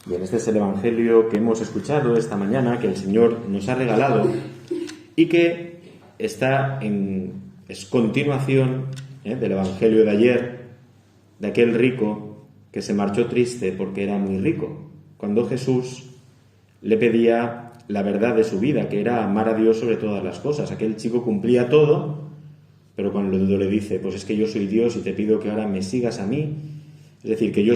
Bien, este es el Evangelio que hemos escuchado esta mañana, que el Señor nos ha regalado y que es continuación del Evangelio de ayer, de aquel rico que se marchó triste porque era muy rico, cuando Jesús le pedía la verdad de su vida, que era amar a Dios sobre todas las cosas. Aquel chico cumplía todo, pero cuando le dice, pues es que yo soy Dios y te pido que ahora me sigas a mí, es decir, que yo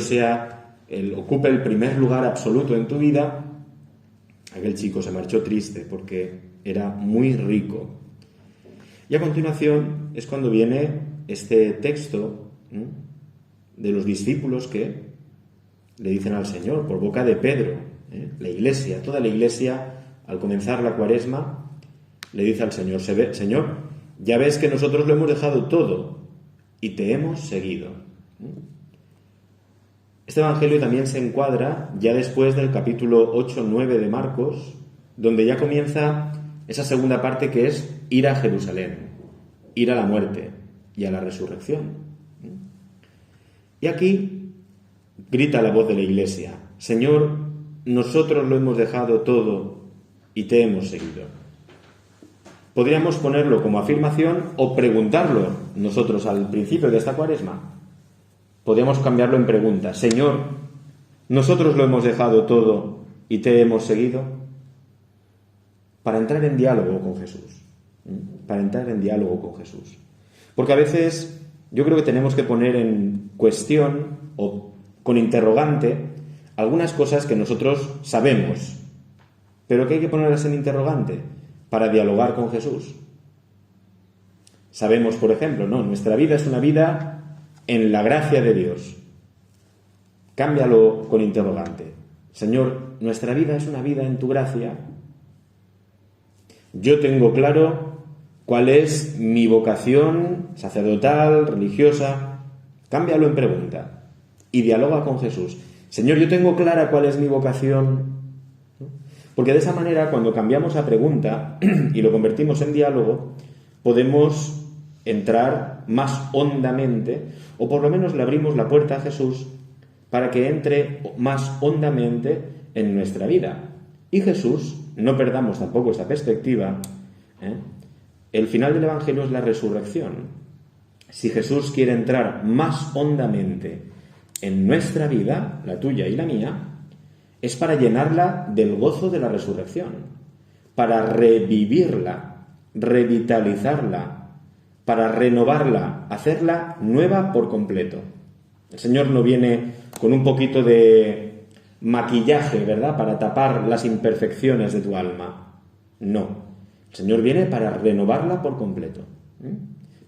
ocupe el primer lugar absoluto en tu vida, aquel chico se marchó triste porque era muy rico. Y a continuación es cuando viene este texto de los discípulos que le dicen al Señor, por boca de Pedro, la iglesia, toda la iglesia, al comenzar la Cuaresma, le dice al Señor, Señor, ya ves que nosotros lo hemos dejado todo y te hemos seguido. Este Evangelio también se encuadra ya después del capítulo 8-9 de Marcos, donde ya comienza esa segunda parte que es ir a Jerusalén, ir a la muerte y a la resurrección. Y aquí grita la voz de la iglesia, Señor, nosotros lo hemos dejado todo y te hemos seguido. Podríamos ponerlo como afirmación o preguntarlo nosotros al principio de esta Cuaresma. Podríamos cambiarlo en pregunta. Señor, ¿nosotros lo hemos dejado todo y te hemos seguido? Para entrar en diálogo con Jesús. Para entrar en diálogo con Jesús. Porque a veces yo creo que tenemos que poner en cuestión o con interrogante algunas cosas que nosotros sabemos, pero que hay que ponerlas en interrogante para dialogar con Jesús. Sabemos, por ejemplo, nuestra vida es una vida en la gracia de Dios. Cámbialo con interrogante. Señor, nuestra vida es una vida en tu gracia. Yo tengo claro cuál es mi vocación sacerdotal, religiosa. Cámbialo en pregunta y dialoga con Jesús. Señor, yo tengo clara cuál es mi vocación. Porque de esa manera, cuando cambiamos la pregunta y lo convertimos en diálogo, podemos entrar más hondamente, o por lo menos le abrimos la puerta a Jesús para que entre más hondamente en nuestra vida. Y Jesús, no perdamos tampoco esta perspectiva, el final del Evangelio es la resurrección. Si Jesús quiere entrar más hondamente en nuestra vida, la tuya y la mía, es para llenarla del gozo de la resurrección, para revivirla, revitalizarla, para renovarla, hacerla nueva por completo. El Señor no viene con un poquito de maquillaje, ¿verdad?, para tapar las imperfecciones de tu alma. No. El Señor viene para renovarla por completo.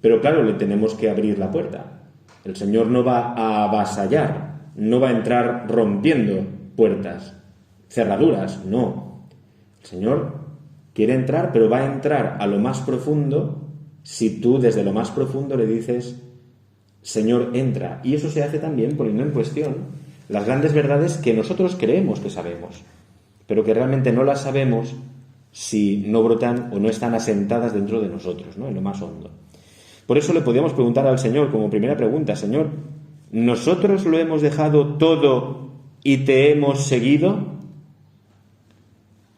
Pero claro, le tenemos que abrir la puerta. El Señor no va a avasallar, no va a entrar rompiendo puertas, cerraduras, no. El Señor quiere entrar, pero va a entrar a lo más profundo si tú desde lo más profundo le dices, Señor, entra. Y eso se hace también poniendo en cuestión las grandes verdades que nosotros creemos que sabemos, pero que realmente no las sabemos si no brotan o no están asentadas dentro de nosotros, en lo más hondo. Por eso le podíamos preguntar al Señor como primera pregunta, Señor, ¿nosotros lo hemos dejado todo y te hemos seguido?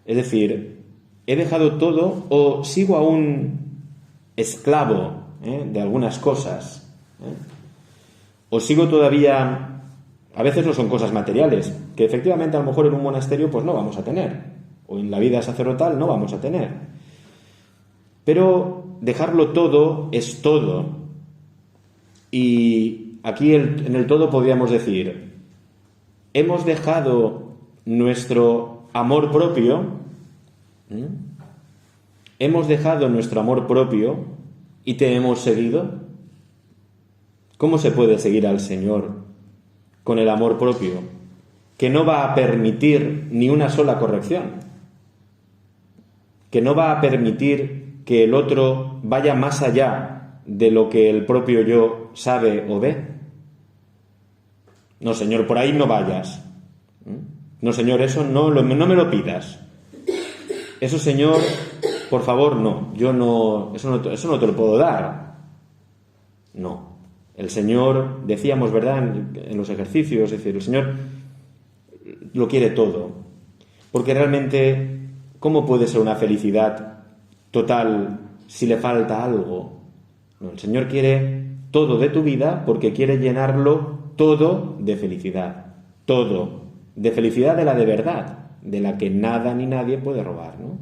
Es decir, ¿he dejado todo o sigo aún esclavo de algunas cosas? ¿O sigo todavía, a veces no son cosas materiales, que efectivamente a lo mejor en un monasterio pues no vamos a tener, o en la vida sacerdotal no vamos a tener? Pero dejarlo todo es todo. Y aquí en el todo podríamos decir, hemos dejado nuestro amor propio, hemos dejado nuestro amor propio y te hemos seguido. ¿Cómo se puede seguir al Señor con el amor propio que no va a permitir ni una sola corrección? Que no va a permitir que el otro vaya más allá de lo que el propio yo sabe o ve. No, Señor, por ahí no vayas. No, Señor, eso no me lo pidas. Eso, Señor, por favor, no. Eso no te lo puedo dar. No. El Señor, decíamos, ¿verdad?, en los ejercicios, es decir, el Señor lo quiere todo. Porque realmente, ¿cómo puede ser una felicidad total si le falta algo? No, el Señor quiere todo de tu vida porque quiere llenarlo todo de felicidad. Todo. De felicidad de la de verdad, de la que nada ni nadie puede robar, ¿no?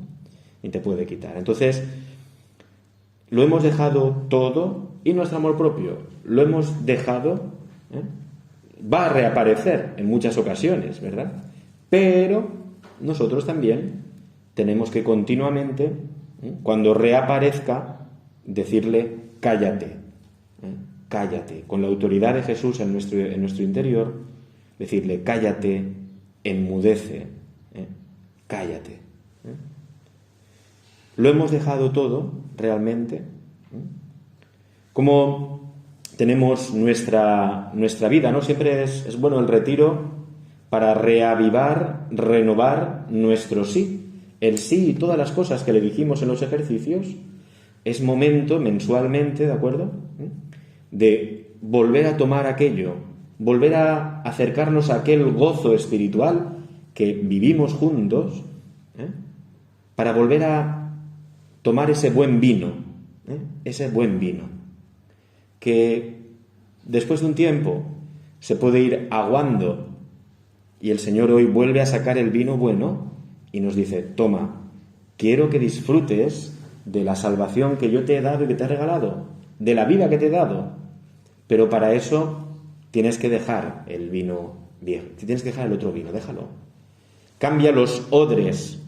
Ni te puede quitar. Entonces, lo hemos dejado todo, y nuestro amor propio lo hemos dejado, va a reaparecer en muchas ocasiones, ¿verdad? Pero nosotros también tenemos que continuamente, cuando reaparezca, decirle cállate, cállate, con la autoridad de Jesús en nuestro interior, decirle cállate, enmudece, cállate. ¿Lo hemos dejado todo realmente? Como tenemos nuestra vida, ¿no? Siempre es bueno el retiro para reavivar, renovar nuestro sí. El sí y todas las cosas que le dijimos en los ejercicios, es momento mensualmente, ¿de acuerdo?, de volver a tomar aquello, volver a acercarnos a aquel gozo espiritual que vivimos juntos, para volver a tomar ese buen vino, ese buen vino, que después de un tiempo se puede ir aguando, y el Señor hoy vuelve a sacar el vino bueno y nos dice, toma, quiero que disfrutes de la salvación que yo te he dado y que te he regalado, de la vida que te he dado, pero para eso tienes que dejar el vino viejo, tienes que dejar el otro vino, déjalo. Cambia los odres,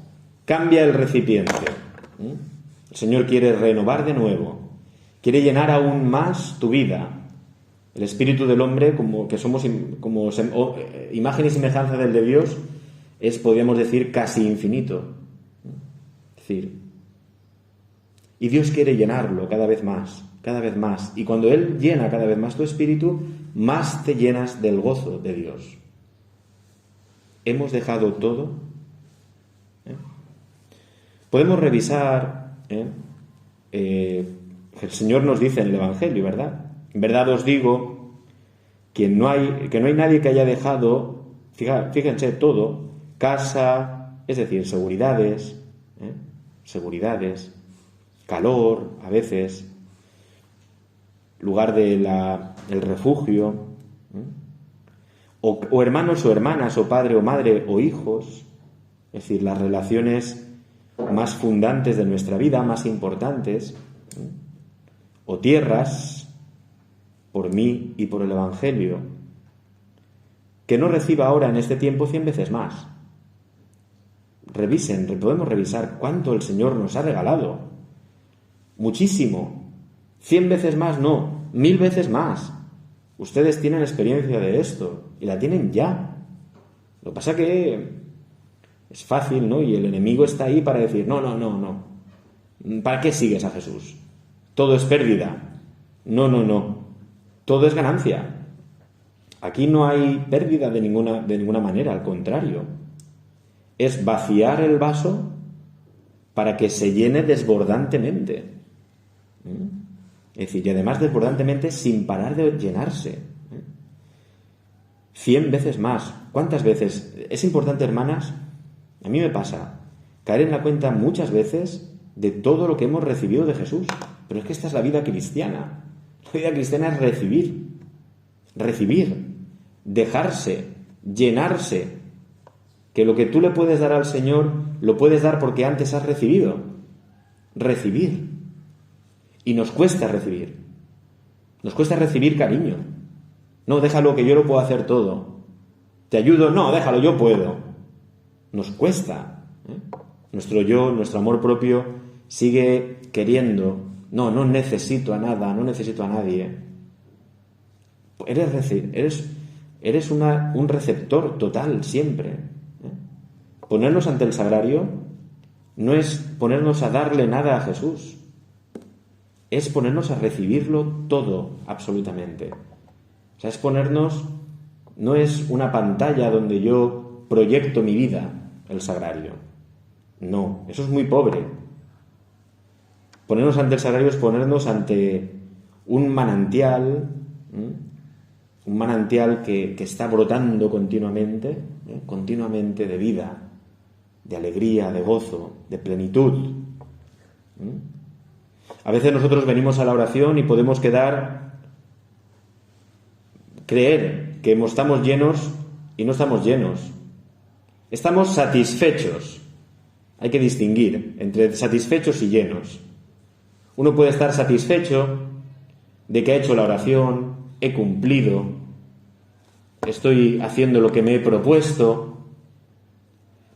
cambia el recipiente. El Señor quiere renovar de nuevo, quiere llenar aún más tu vida. El espíritu del hombre, como que somos como imagen y semejanza del de Dios, es, podríamos decir, casi infinito. Es decir, y Dios quiere llenarlo cada vez más, cada vez más. Y cuando Él llena cada vez más tu espíritu, más te llenas del gozo de Dios. ¿Hemos dejado todo? Podemos revisar, el Señor nos dice en el Evangelio, ¿verdad? En verdad os digo que no hay nadie que haya dejado, fíjense, todo, casa, es decir, seguridades, calor, a veces, lugar del refugio, o hermanos o hermanas, o padre o madre, o hijos, es decir, las relaciones más fundantes de nuestra vida, más importantes, o tierras, por mí y por el Evangelio, que no reciba ahora en este tiempo 100 veces más. Podemos revisar cuánto el Señor nos ha regalado. Muchísimo. 100 veces más no, 1000 veces más. Ustedes tienen experiencia de esto y la tienen ya. Lo que pasa que es fácil, ¿no? Y el enemigo está ahí para decir, no. ¿Para qué sigues a Jesús? Todo es pérdida. No. Todo es ganancia. Aquí no hay pérdida de ninguna manera, al contrario. Es vaciar el vaso para que se llene desbordantemente. Es decir, y además desbordantemente sin parar de llenarse. 100 veces más. ¿Cuántas veces? Es importante, hermanas, a mí me pasa caer en la cuenta muchas veces de todo lo que hemos recibido de Jesús. Pero es que esta es la vida cristiana. La vida cristiana es recibir, dejarse, llenarse. Que lo que tú le puedes dar al Señor, lo puedes dar porque antes has recibido. Recibir. Y nos cuesta recibir. Nos cuesta recibir cariño. No, déjalo que yo lo puedo hacer todo. ¿Te ayudo? No, déjalo, yo puedo. Nos cuesta. Nuestro yo, nuestro amor propio sigue queriendo. No necesito a nada, no necesito a nadie. Eres un receptor total siempre. Ponernos ante el sagrario no es ponernos a darle nada a Jesús. Es ponernos a recibirlo todo, absolutamente. O sea, es ponernos... No es una pantalla donde yo proyecto mi vida, el sagrario. No, eso es muy pobre. Ponernos ante el sagrario es ponernos ante un manantial que está brotando continuamente, continuamente de vida, de alegría, de gozo, de plenitud. A veces nosotros venimos a la oración y podemos creer que estamos llenos y no estamos llenos. Estamos satisfechos. Hay que distinguir entre satisfechos y llenos. Uno puede estar satisfecho de que ha hecho la oración, he cumplido, estoy haciendo lo que me he propuesto,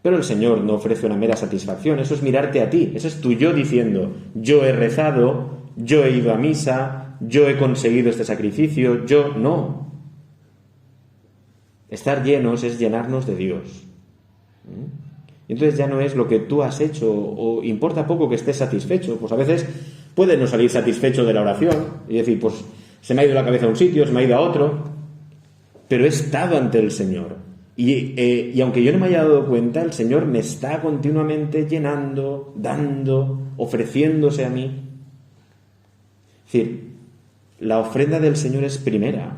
pero el Señor no ofrece una mera satisfacción. Eso es mirarte a ti, eso es tu yo diciendo, yo he rezado, yo he ido a misa, yo he conseguido este sacrificio, yo no. Estar llenos es llenarnos de Dios. Entonces ya no es lo que tú has hecho, o importa poco que estés satisfecho. Pues a veces puedes no salir satisfecho de la oración y decir, pues se me ha ido la cabeza a un sitio, se me ha ido a otro, pero he estado ante el Señor. Y aunque yo no me haya dado cuenta, el Señor me está continuamente llenando, dando, ofreciéndose a mí. Es decir, la ofrenda del Señor es primera.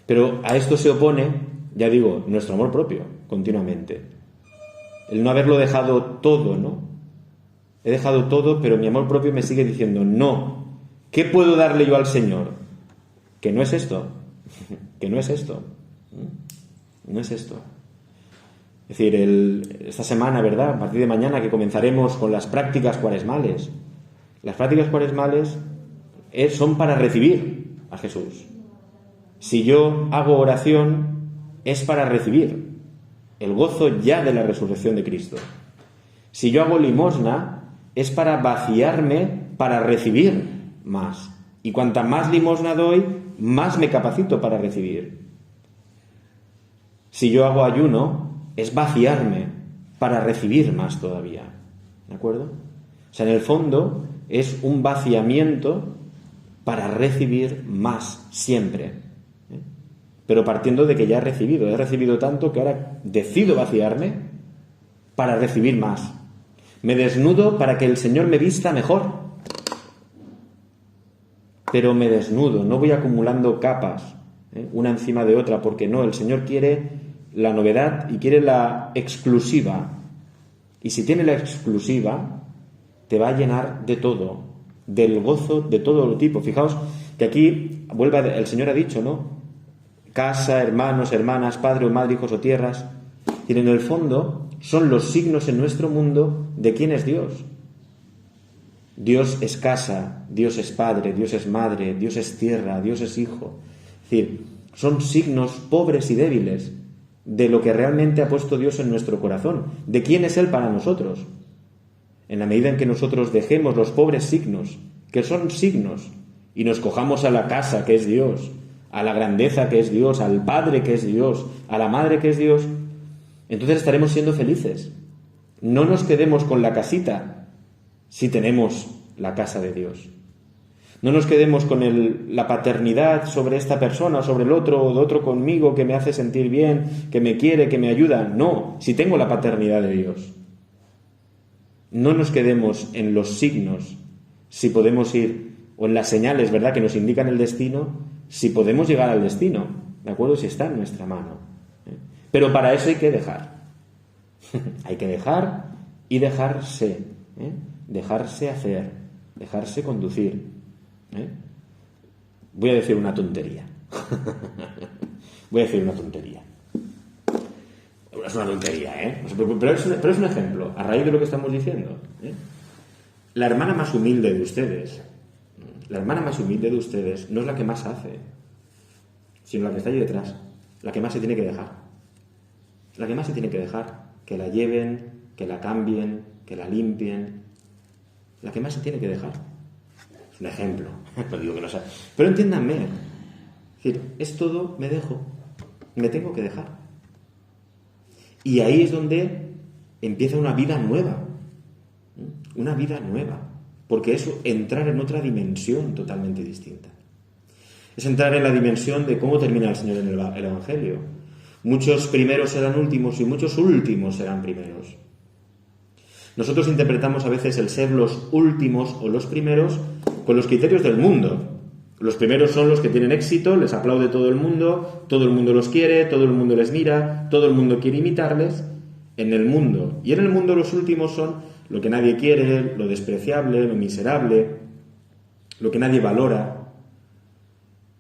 Pero a esto se opone, ya digo, nuestro amor propio, continuamente. El no haberlo dejado todo, ¿no? He dejado todo, pero mi amor propio me sigue diciendo, no. ¿Qué puedo darle yo al Señor? Que no es esto. Que no es esto. No es esto. Es decir, esta semana, ¿verdad? A partir de mañana que comenzaremos con las prácticas cuaresmales. Las prácticas cuaresmales son para recibir a Jesús. Si yo hago oración, es para recibir el gozo ya de la resurrección de Cristo. Si yo hago limosna, es para vaciarme, para recibir más. Y cuanta más limosna doy, más me capacito para recibir. Si yo hago ayuno, es vaciarme para recibir más todavía. ¿De acuerdo? O sea, en el fondo es un vaciamiento para recibir más siempre. Pero partiendo de que ya he recibido tanto que ahora decido vaciarme para recibir más. Me desnudo para que el Señor me vista mejor. Pero me desnudo, no voy acumulando capas, una encima de otra, porque no, el Señor quiere la novedad y quiere la exclusiva. Y si tiene la exclusiva, te va a llenar de todo, del gozo de todo tipo. Fijaos que aquí, el Señor ha dicho, ¿no? Casa, hermanos, hermanas, padre o madre, hijos o tierras. Y en el fondo son los signos en nuestro mundo de quién es Dios. Dios es casa, Dios es padre, Dios es madre, Dios es tierra, Dios es hijo. Es decir, son signos pobres y débiles de lo que realmente ha puesto Dios en nuestro corazón. ¿De quién es Él para nosotros? En la medida en que nosotros dejemos los pobres signos, que son signos, y nos cojamos a la casa que es Dios, a la grandeza que es Dios, al Padre que es Dios, a la Madre que es Dios, entonces estaremos siendo felices. No nos quedemos con la casita si tenemos la casa de Dios. No nos quedemos con la paternidad sobre esta persona, sobre el otro, o de otro conmigo que me hace sentir bien, que me quiere, que me ayuda. No, si tengo la paternidad de Dios. No nos quedemos en los signos, si podemos ir, o en las señales, ¿verdad?, que nos indican el destino, si podemos llegar al destino, ¿de acuerdo? Si está en nuestra mano. Pero para eso hay que dejar. Hay que dejar y dejarse. Dejarse hacer, dejarse conducir. Voy a decir una tontería. Es una tontería, pero es un ejemplo, a raíz de lo que estamos diciendo. La hermana más humilde de ustedes, no es la que más hace, sino la que está allí detrás, la que más se tiene que dejar. La que más se tiene que dejar, que la lleven, que la cambien, que la limpien. La que más se tiene que dejar. Es un ejemplo, no digo que no sea. Pero entiéndanme, es decir, es todo, me dejo, me tengo que dejar. Y ahí es donde empieza una vida nueva, porque es entrar en otra dimensión totalmente distinta. Es entrar en la dimensión de cómo termina el Señor en el Evangelio. Muchos primeros serán últimos y muchos últimos serán primeros. Nosotros interpretamos a veces el ser los últimos o los primeros con los criterios del mundo. Los primeros son los que tienen éxito, les aplaude todo el mundo los quiere, todo el mundo les mira, todo el mundo quiere imitarles en el mundo. Y en el mundo los últimos son lo que nadie quiere, lo despreciable, lo miserable, lo que nadie valora.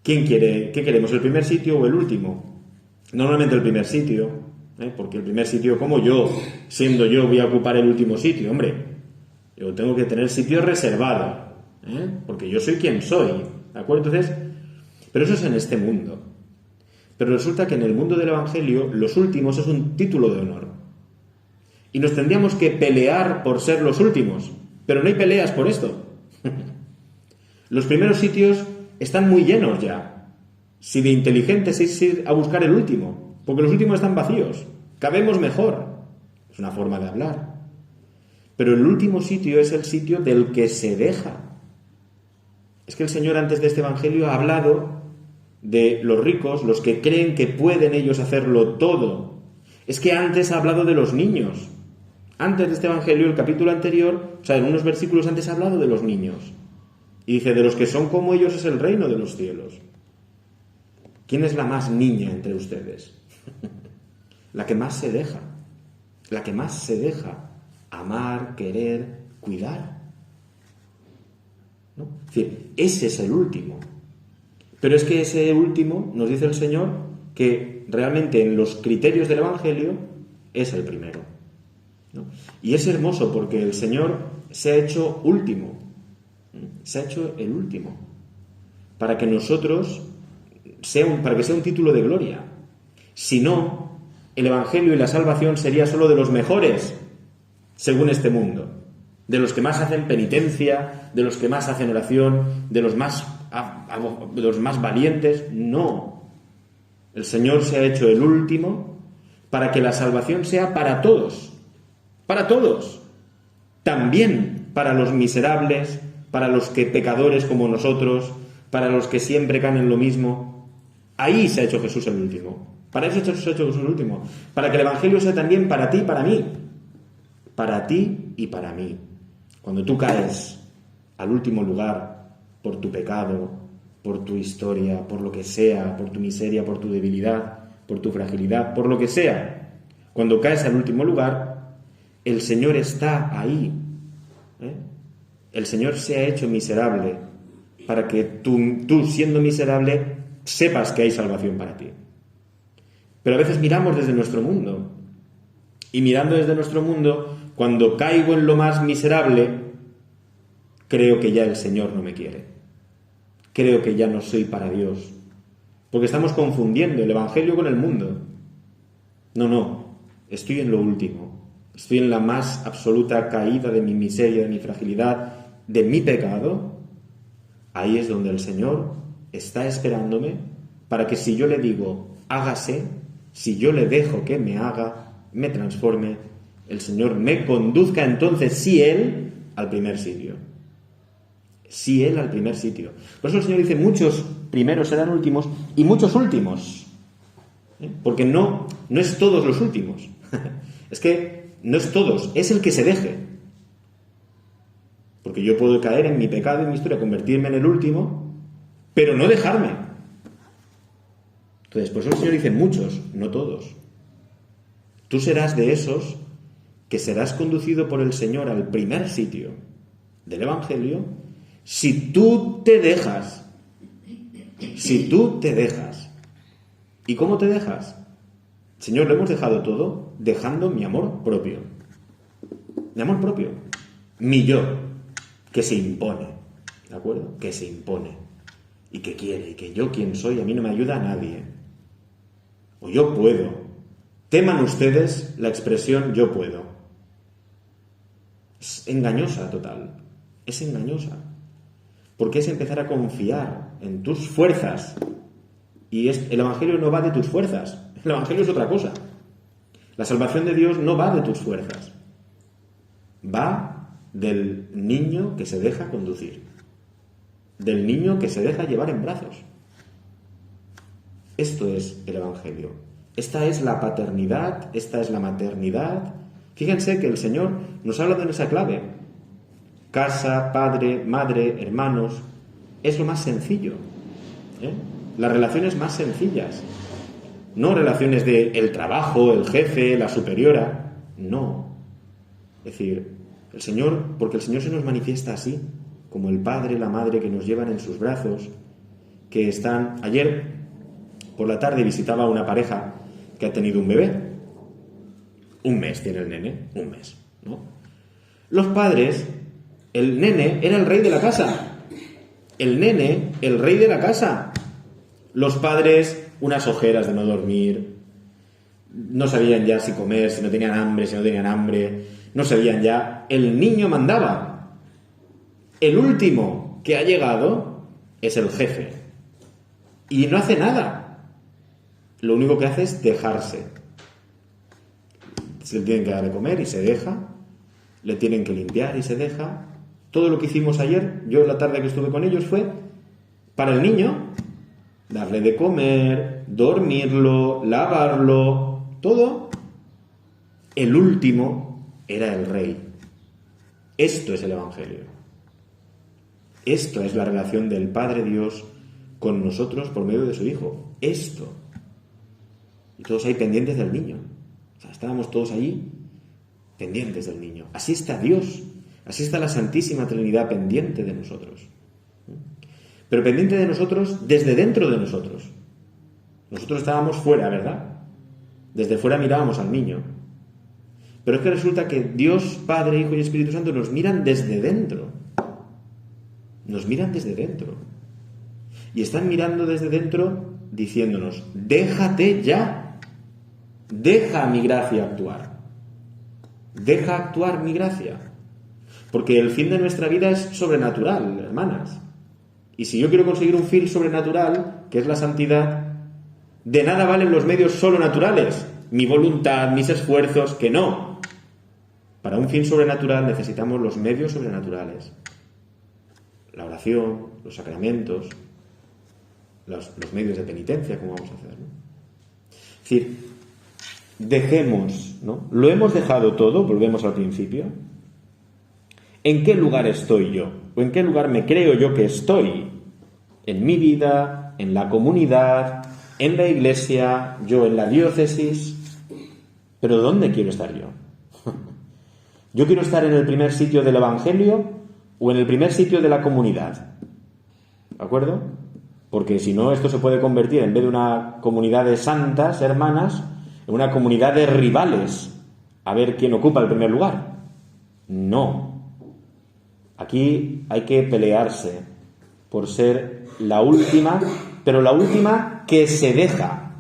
¿Qué queremos, el primer sitio o el último? Normalmente el primer sitio, porque el primer sitio, como yo, siendo yo, voy a ocupar el último sitio, hombre. Yo tengo que tener sitio reservado, porque yo soy quien soy, ¿de acuerdo? Entonces, pero eso es en este mundo. Pero resulta que en el mundo del Evangelio, los últimos es un título de honor. Y nos tendríamos que pelear por ser los últimos, pero no hay peleas por esto. Los primeros sitios están muy llenos ya. Si de inteligentes es ir a buscar el último, porque los últimos están vacíos, cabemos mejor. Es una forma de hablar. Pero el último sitio es el sitio del que se deja. Es que el Señor antes de este Evangelio ha hablado de los ricos, los que creen que pueden ellos hacerlo todo. Es que antes ha hablado de los niños. Antes de este Evangelio, el capítulo anterior, en unos versículos antes ha hablado de los niños. Y dice, de los que son como ellos es el reino de los cielos. ¿Quién es la más niña entre ustedes? La que más se deja. La que más se deja amar, querer, cuidar. ¿No? Es decir, ese es el último. Pero es que ese último, nos dice el Señor, que realmente en los criterios del Evangelio es el primero, ¿no? Y es hermoso porque el Señor se ha hecho último. Se ha hecho el último. Para que nosotros para que sea un título de gloria. Si no, el Evangelio y la salvación sería solo de los mejores, según este mundo. De los que más hacen penitencia, de los que más hacen oración, de los más valientes. No. El Señor se ha hecho el último para que la salvación sea para todos. Para todos. También para los miserables, para los que pecadores como nosotros, para los que siempre caen en lo mismo. Ahí se ha hecho Jesús el último. Para eso se ha hecho Jesús el último. Para que el Evangelio sea también para ti y para mí. Para ti y para mí. Cuando tú caes al último lugar por tu pecado, por tu historia, por lo que sea, por tu miseria, por tu debilidad, por tu fragilidad, por lo que sea, cuando caes al último lugar, el Señor está ahí. El Señor se ha hecho miserable para que tú siendo miserable, sepas que hay salvación para ti. Pero a veces miramos desde nuestro mundo. Y mirando desde nuestro mundo, cuando caigo en lo más miserable, creo que ya el Señor no me quiere. Creo que ya no soy para Dios. Porque estamos confundiendo el Evangelio con el mundo. No. Estoy en lo último. Estoy en la más absoluta caída de mi miseria, de mi fragilidad, de mi pecado. Ahí es donde el Señor está esperándome para que si yo le digo, hágase, si yo le dejo que me haga, me transforme, el Señor me conduzca entonces, sí Él, al primer sitio. Sí Él al primer sitio. Por eso el Señor dice, muchos primeros serán últimos y muchos últimos. Porque no es todos los últimos. Es que no es todos, es el que se deje. Porque yo puedo caer en mi pecado, en mi historia, convertirme en el último, pero no dejarme. Entonces, por eso el Señor dice muchos, no todos. Tú serás de esos que serás conducido por el Señor al primer sitio del Evangelio si tú te dejas. Si tú te dejas. ¿Y cómo te dejas? Señor, lo hemos dejado todo dejando mi amor propio. Mi amor propio. Mi yo, que se impone. ¿De acuerdo? Que se impone. Y que quiere. Y que yo, quien soy, a mí no me ayuda a nadie. O yo puedo. Teman ustedes la expresión yo puedo. Es engañosa total. Es engañosa. Porque es empezar a confiar en tus fuerzas. Y el Evangelio no va de tus fuerzas. El Evangelio es otra cosa. La salvación de Dios no va de tus fuerzas. Va del niño que se deja conducir. Del niño que se deja llevar en brazos. Esto es el Evangelio. Esta es la paternidad, esta es la maternidad. Fíjense que el Señor nos habla de esa clave. Casa, padre, madre, hermanos. es lo más sencillo. Las relaciones más sencillas. No relaciones de el trabajo, el jefe, la superiora. No. Es decir, el Señor, porque el Señor se nos manifiesta así, como el padre, la madre que nos llevan en sus brazos, que están... Ayer por la tarde visitaba a una pareja que ha tenido un bebé. Un mes tiene el nene, un mes, ¿no? Los padres, el nene era el rey de la casa. El nene, el rey de la casa. Los padres, unas ojeras de no dormir, no sabían ya si comer, si no tenían hambre, si no tenían hambre, no sabían ya. El niño mandaba. El último que ha llegado es el jefe. Y no hace nada. Lo único que hace es dejarse. Se le tienen que dar de comer y se deja. Le tienen que limpiar y se deja. Todo lo que hicimos ayer, yo la tarde que estuve con ellos, fue para el niño, darle de comer, dormirlo, lavarlo, todo. El último era el rey. Esto es el Evangelio. Esto es la relación del Padre Dios con nosotros por medio de su Hijo. Esto. Y todos ahí pendientes del niño. O sea, estábamos todos allí pendientes del niño. Así está Dios. Así está la Santísima Trinidad pendiente de nosotros. Pero pendiente de nosotros desde dentro de nosotros. Nosotros estábamos fuera, ¿verdad? Desde fuera mirábamos al niño. Pero es que resulta que Dios, Padre, Hijo y Espíritu Santo nos miran desde dentro. Nos miran desde dentro. Y están mirando desde dentro diciéndonos, déjate ya. Deja mi gracia actuar. Deja actuar mi gracia. Porque el fin de nuestra vida es sobrenatural, hermanas. Y si yo quiero conseguir un fin sobrenatural, que es la santidad, de nada valen los medios solo naturales. Mi voluntad, mis esfuerzos, que no. Para un fin sobrenatural necesitamos los medios sobrenaturales. La oración, los sacramentos, los medios de penitencia, como vamos a hacer, ¿no? Es decir, dejemos, ¿no? Lo hemos dejado todo, volvemos al principio. ¿En qué lugar estoy yo? ¿O en qué lugar me creo yo que estoy? En mi vida, en la comunidad, en la iglesia, yo en la diócesis. ¿Pero dónde quiero estar yo? ¿Yo quiero estar en el primer sitio del Evangelio o en el primer sitio de la comunidad? ¿De acuerdo? Porque si no, esto se puede convertir, en vez de una comunidad de santas, hermanas, en una comunidad de rivales, a ver quién ocupa el primer lugar. No. Aquí hay que pelearse por ser la última, pero la última que se deja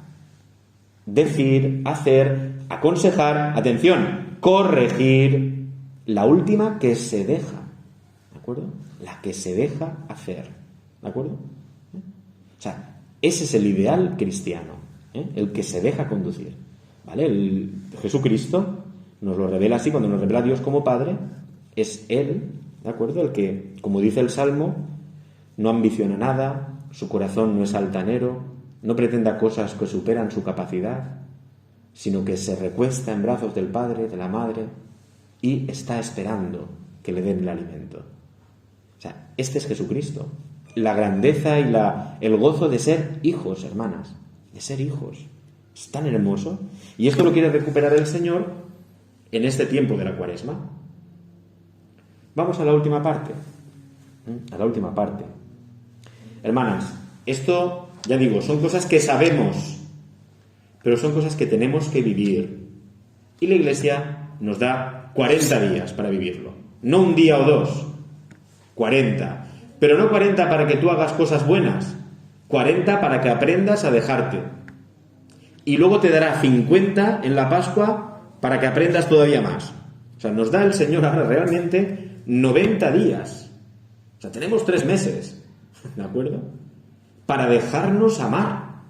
decir, hacer, aconsejar, atención, corregir, la última que se deja, ¿de acuerdo? La que se deja hacer, ¿de acuerdo? O sea, ese es el ideal cristiano, el que se deja conducir, ¿vale? Jesucristo nos lo revela así, cuando nos revela a Dios como Padre, es Él, ¿de acuerdo? El que, como dice el Salmo, no ambiciona nada, su corazón no es altanero, no pretenda cosas que superan su capacidad, sino que se recuesta en brazos del Padre, de la Madre, y está esperando que le den el alimento. O sea, este es Jesucristo. La grandeza y el gozo de ser hijos, hermanas, de ser hijos. Es tan hermoso. Y esto lo quiere recuperar el Señor en este tiempo de la Cuaresma. Vamos a la última parte. A la última parte. Hermanas, esto, ya digo, son cosas que sabemos, pero son cosas que tenemos que vivir. Y la Iglesia nos da 40 días para vivirlo. No un día o dos, 40. Pero no 40 para que tú hagas cosas buenas, 40 para que aprendas a dejarte. Y luego te dará 50 en la Pascua para que aprendas todavía más. O sea, nos da el Señor ahora realmente 90 días. O sea, tenemos 3 meses, ¿de acuerdo? Para dejarnos amar.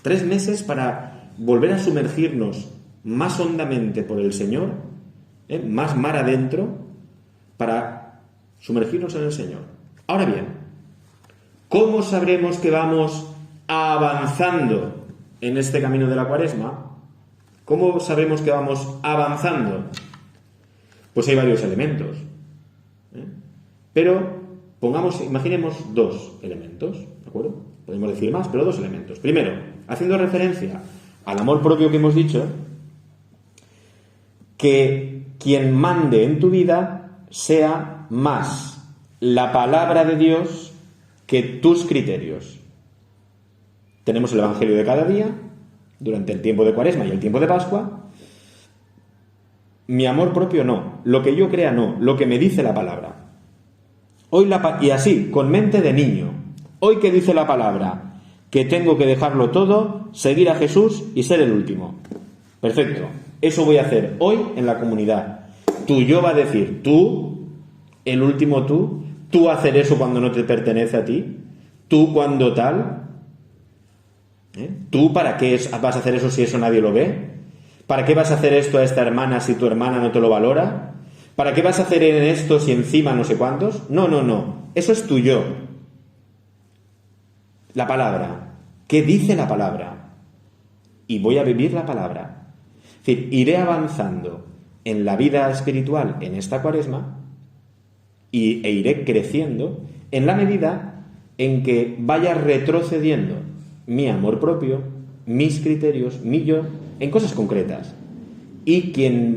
3 meses para volver a sumergirnos más hondamente por el Señor, más mar adentro, para sumergirnos en el Señor. Ahora bien, ¿cómo sabremos que vamos avanzando en este camino de la Cuaresma? ¿Cómo sabemos que vamos avanzando? Pues hay varios elementos. Pero Imaginemos dos elementos, ¿de acuerdo? Podemos decir más, pero dos elementos. Primero, haciendo referencia al amor propio que hemos dicho, que quien mande en tu vida sea más la palabra de Dios que tus criterios. Tenemos el Evangelio de cada día, durante el tiempo de Cuaresma y el tiempo de Pascua. Mi amor propio no, lo que yo crea no, lo que me dice la palabra. Y así, con mente de niño, hoy que dice la palabra que tengo que dejarlo todo, seguir a Jesús y ser el último. Perfecto, eso voy a hacer hoy en la comunidad. Tu yo va a decir, tú, el último tú hacer eso cuando no te pertenece a ti, tú cuando tal, ¿tú para qué vas a hacer eso si eso nadie lo ve? ¿Para qué vas a hacer esto a esta hermana si tu hermana no te lo valora? ¿Para qué vas a hacer en esto si encima no sé cuántos? No. Eso es tu yo. La palabra. ¿Qué dice la palabra? Y voy a vivir la palabra. Es decir, iré avanzando en la vida espiritual en esta Cuaresma e iré creciendo en la medida en que vaya retrocediendo mi amor propio, mis criterios, mi yo, en cosas concretas. Y quien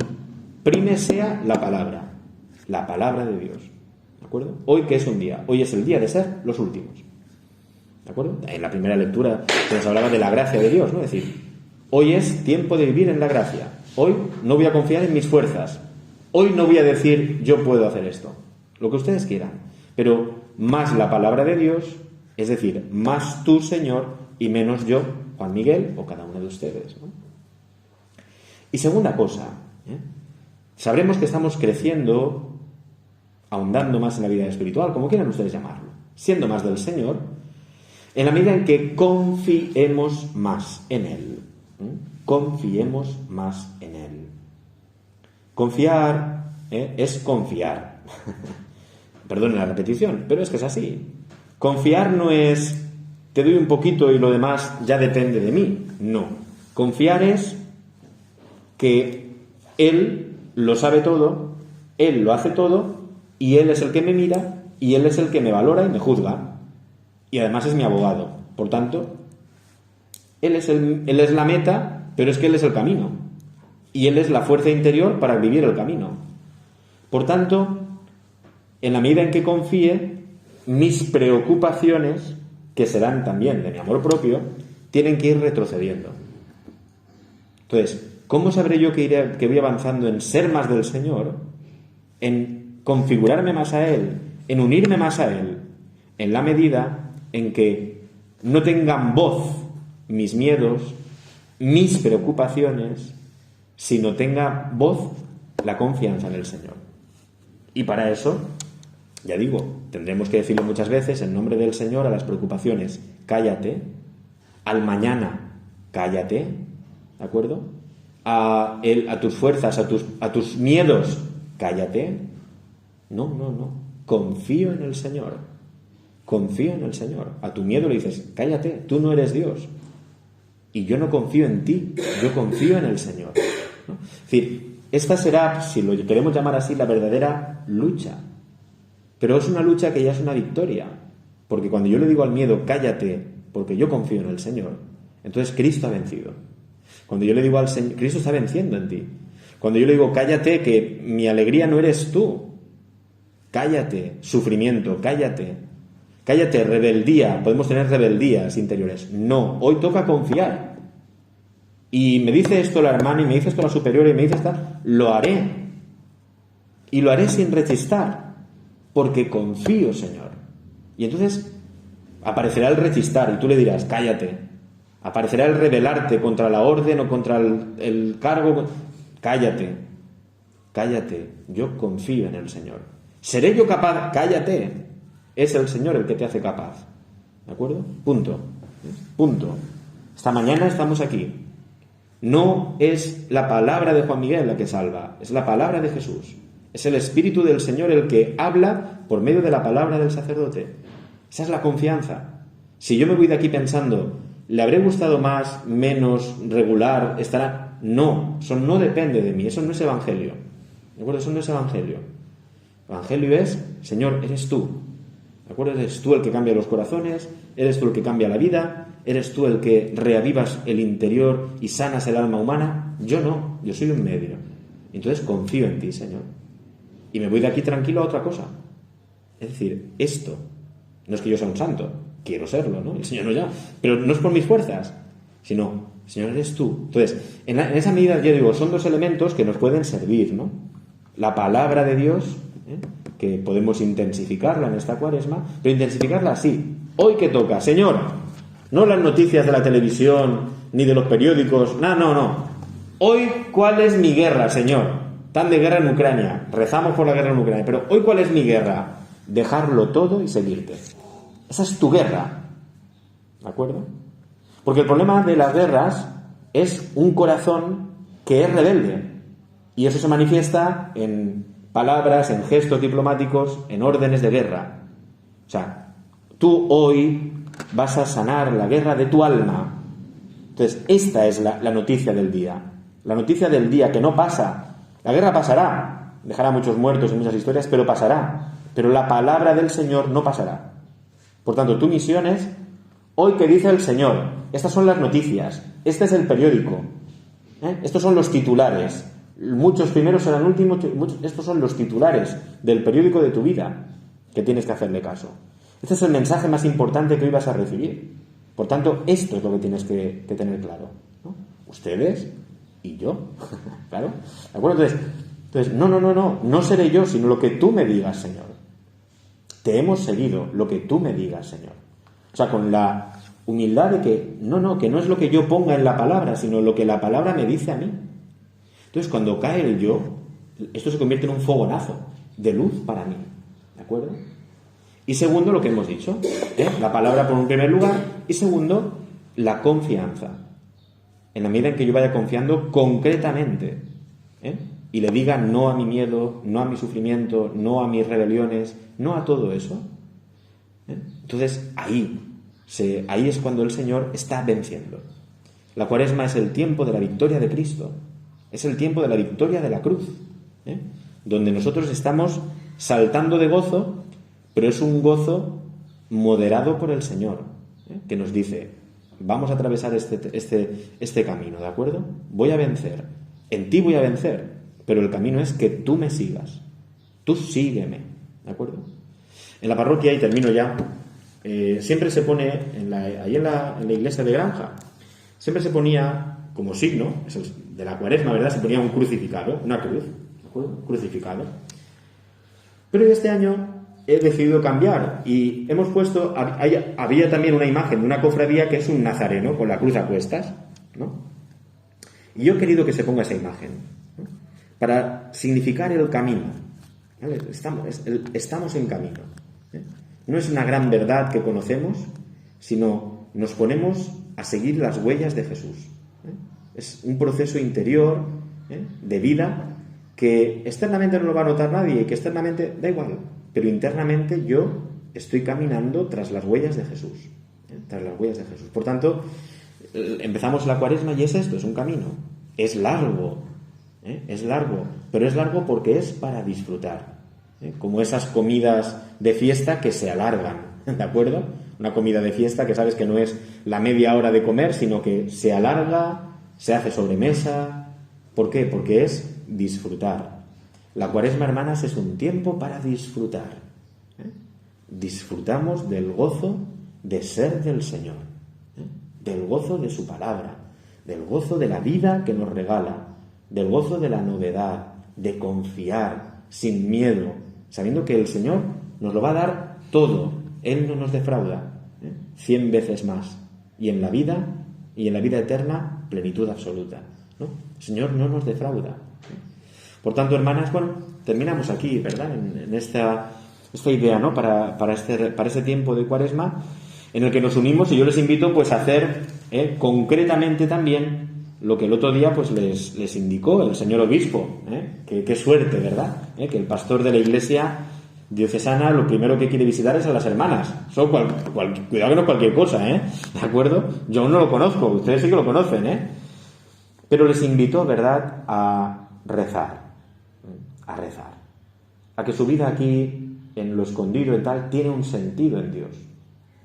prime sea la palabra de Dios. ¿De acuerdo? Hoy que es un día, hoy es el día de ser los últimos. ¿De acuerdo? En la primera lectura se nos hablaba de la gracia de Dios, ¿no? Es decir, hoy es tiempo de vivir en la gracia. Hoy no voy a confiar en mis fuerzas. Hoy no voy a decir yo puedo hacer esto. Lo que ustedes quieran. Pero más la palabra de Dios, es decir, más tú, Señor, y menos yo, Juan Miguel, o cada uno de ustedes, ¿no? Y segunda cosa, sabremos que estamos creciendo, ahondando más en la vida espiritual, como quieran ustedes llamarlo, siendo más del Señor, en la medida en que confiemos más en Él. Confiemos más en Él. Confiar es confiar. Perdonen la repetición, pero es que es así. Confiar no es te doy un poquito y lo demás ya depende de mí. No. Confiar es que Él lo sabe todo, Él lo hace todo, y Él es el que me mira, y Él es el que me valora y me juzga. Y además es mi abogado. Por tanto, Él es la meta, pero es que Él es el camino. Y Él es la fuerza interior para vivir el camino. Por tanto, en la medida en que confíe, mis preocupaciones, que serán también de mi amor propio, tienen que ir retrocediendo. Entonces, ¿cómo sabré yo que voy avanzando en ser más del Señor, en configurarme más a Él, en unirme más a Él, en la medida en que no tengan voz mis miedos, mis preocupaciones, sino tenga voz la confianza en el Señor? Y para eso, ya digo, tendremos que decirlo muchas veces, en nombre del Señor, a las preocupaciones, cállate, al mañana, cállate, ¿de acuerdo? A tus fuerzas, a tus miedos, cállate. No. Confío en el Señor. Confío en el Señor. A tu miedo le dices, cállate, tú no eres Dios. Y yo no confío en ti, yo confío en el Señor, ¿no? Es decir, esta será, si lo queremos llamar así, la verdadera lucha. Pero es una lucha que ya es una victoria. Porque cuando yo le digo al miedo, cállate, porque yo confío en el Señor, entonces Cristo ha vencido. Cuando yo le digo al Señor, Cristo está venciendo en ti. Cuando yo le digo, cállate, que mi alegría no eres tú. Cállate, sufrimiento, cállate. Cállate, rebeldía. Podemos tener rebeldías interiores. No, hoy toca confiar. Y me dice esto la hermana, y me dice esto la superiora, y me dice esta, lo haré. Y lo haré sin rechistar, porque confío, Señor. Y entonces aparecerá el rechistar, y tú le dirás, cállate. Aparecerá el rebelarte contra la orden o contra el cargo. Cállate, yo confío en el Señor. ¿Seré yo capaz? Cállate. Es el Señor el que te hace capaz. ¿De acuerdo? Punto. Esta mañana estamos aquí. No es la palabra de Juan Miguel la que salva, es la palabra de Jesús. Es el Espíritu del Señor el que habla por medio de la palabra del sacerdote. Esa es la confianza. Si yo me voy de aquí pensando, ¿le habré gustado más, menos, regular, estará? No, eso no depende de mí, eso no es evangelio. ¿De acuerdo? Eso no es evangelio. Evangelio es, Señor, eres tú. ¿De acuerdo? Eres tú el que cambia los corazones, eres tú el que cambia la vida, eres tú el que reavivas el interior y sanas el alma humana. Yo no, yo soy un medio. Entonces confío en ti, Señor. Y me voy de aquí tranquilo a otra cosa. Es decir, esto, no es que yo sea un santo, quiero serlo, ¿no? El Señor no ya, pero no es por mis fuerzas, sino, Señor, eres tú. Entonces, en esa medida, yo digo, son dos elementos que nos pueden servir, ¿no? La palabra de Dios, que podemos intensificarla en esta Cuaresma, pero intensificarla así. Hoy que toca, Señor, no las noticias de la televisión ni de los periódicos, no. Hoy, ¿cuál es mi guerra, Señor? Tan de guerra en Ucrania, rezamos por la guerra en Ucrania, pero hoy, ¿cuál es mi guerra? Dejarlo todo y seguirte. Esa es tu guerra, ¿de acuerdo? Porque el problema de las guerras es un corazón que es rebelde, y eso se manifiesta en palabras, en gestos diplomáticos, en órdenes de guerra. O sea, tú hoy vas a sanar la guerra de tu alma. Entonces, esta es la noticia del día. La noticia del día que no pasa. La guerra pasará, dejará muchos muertos y muchas historias, pero pasará. Pero la palabra del Señor no pasará. Por tanto, tu misión es, hoy que dice el Señor, estas son las noticias, este es el periódico, estos son los titulares. Muchos primeros serán últimos, estos son los titulares del periódico de tu vida, que tienes que hacerle caso. Este es el mensaje más importante que hoy vas a recibir. Por tanto, esto es lo que tienes que tener claro, ¿no? Ustedes y yo, ¿claro? ¿De acuerdo? Entonces, no seré yo, sino lo que tú me digas, Señor. Te hemos seguido, lo que tú me digas, Señor. O sea, con la humildad de que no es lo que yo ponga en la palabra, sino lo que la palabra me dice a mí. Entonces, cuando cae el yo, esto se convierte en un fogonazo de luz para mí, ¿de acuerdo? Y segundo, lo que hemos dicho, la palabra por un primer lugar, y segundo, la confianza. En la medida en que yo vaya confiando concretamente, y le diga no a mi miedo, no a mi sufrimiento, no a mis rebeliones, no a todo eso, entonces ahí es cuando el Señor está venciendo. La Cuaresma es el tiempo de la victoria de Cristo, es el tiempo de la victoria de la cruz, donde nosotros estamos saltando de gozo, pero es un gozo moderado por el Señor, que nos dice, vamos a atravesar este camino, ¿de acuerdo? Voy a vencer, en ti voy a vencer, pero el camino es que tú me sigas, tú sígueme, ¿de acuerdo? En la parroquia, y termino ya, siempre se pone, ahí en la iglesia de Granja, siempre se ponía como signo de la Cuaresma, ¿verdad? Se ponía un crucificado, una cruz, ¿de acuerdo? Crucificado. Pero este año he decidido cambiar y hemos puesto, había también una imagen de una cofradía que es un nazareno con la cruz a cuestas, ¿no? Y yo he querido que se ponga esa imagen, ¿no? Para significar el camino, ¿vale? Estamos en camino, No es una gran verdad que conocemos, sino nos ponemos a seguir las huellas de Jesús, Es un proceso interior, de vida, que externamente no lo va a notar nadie y que externamente da igual, pero internamente yo estoy caminando tras las huellas de Jesús, tras las huellas de Jesús. Por tanto, empezamos la Cuaresma y es esto, es un camino. Es largo, pero es largo porque es para disfrutar, como esas comidas de fiesta que se alargan, ¿de acuerdo? Una comida de fiesta que sabes que no es la media hora de comer, sino que se alarga, se hace sobremesa. ¿Por qué? Porque es disfrutar. La Cuaresma, hermanas, es un tiempo para disfrutar. Disfrutamos del gozo de ser del Señor, del gozo de su palabra, del gozo de la vida que nos regala, del gozo de la novedad, de confiar sin miedo, sabiendo que el Señor nos lo va a dar todo. Él no nos defrauda, 100 veces más. Y en la vida eterna, plenitud absoluta, ¿no? El Señor no nos defrauda. Por tanto, hermanas, terminamos aquí, ¿verdad? En esta idea, ¿no? Para este tiempo de Cuaresma, en el que nos unimos, y yo les invito pues a hacer concretamente también lo que el otro día pues les indicó el señor obispo, qué suerte, ¿verdad? Que el pastor de la iglesia diocesana lo primero que quiere visitar es a las hermanas. Eso cuidado que no es cualquier cosa, ¿de acuerdo? Yo no lo conozco, ustedes sí que lo conocen, pero les invito, ¿verdad?, a rezar, a que su vida aquí en lo escondido y tal, tiene un sentido en Dios.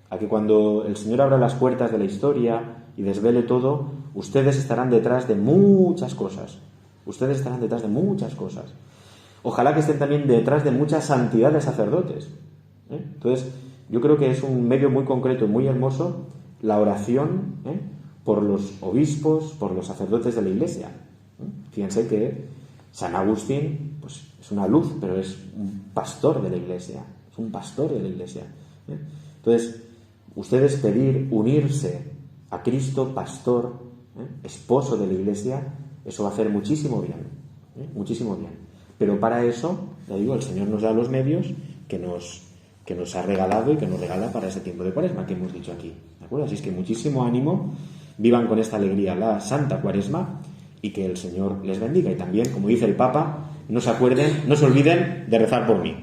A que cuando el Señor abra las puertas de la historia y desvele todo, ustedes estarán detrás de muchas cosas. Ustedes estarán detrás de muchas cosas. Ojalá que estén también detrás de mucha santidad de sacerdotes. Entonces, yo creo que es un medio muy concreto y muy hermoso la oración por los obispos, por los sacerdotes de la Iglesia. Fíjense que San Agustín pues, es una luz, pero es un pastor de la Iglesia. Es un pastor de la Iglesia. Entonces, ustedes pedir unirse a Cristo, pastor, esposo de la Iglesia, eso va a hacer muchísimo bien. Muchísimo bien. Pero para eso, ya digo, el Señor nos da los medios que nos ha regalado y que nos regala para ese tiempo de Cuaresma que hemos dicho aquí. ¿De acuerdo? Así es que muchísimo ánimo, vivan con esta alegría la Santa Cuaresma y que el Señor les bendiga. Y también, como dice el Papa, no se olviden de rezar por mí.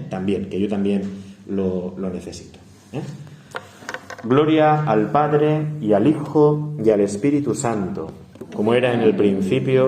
También, que yo también lo necesito. Gloria al Padre y al Hijo y al Espíritu Santo, como era en el principio,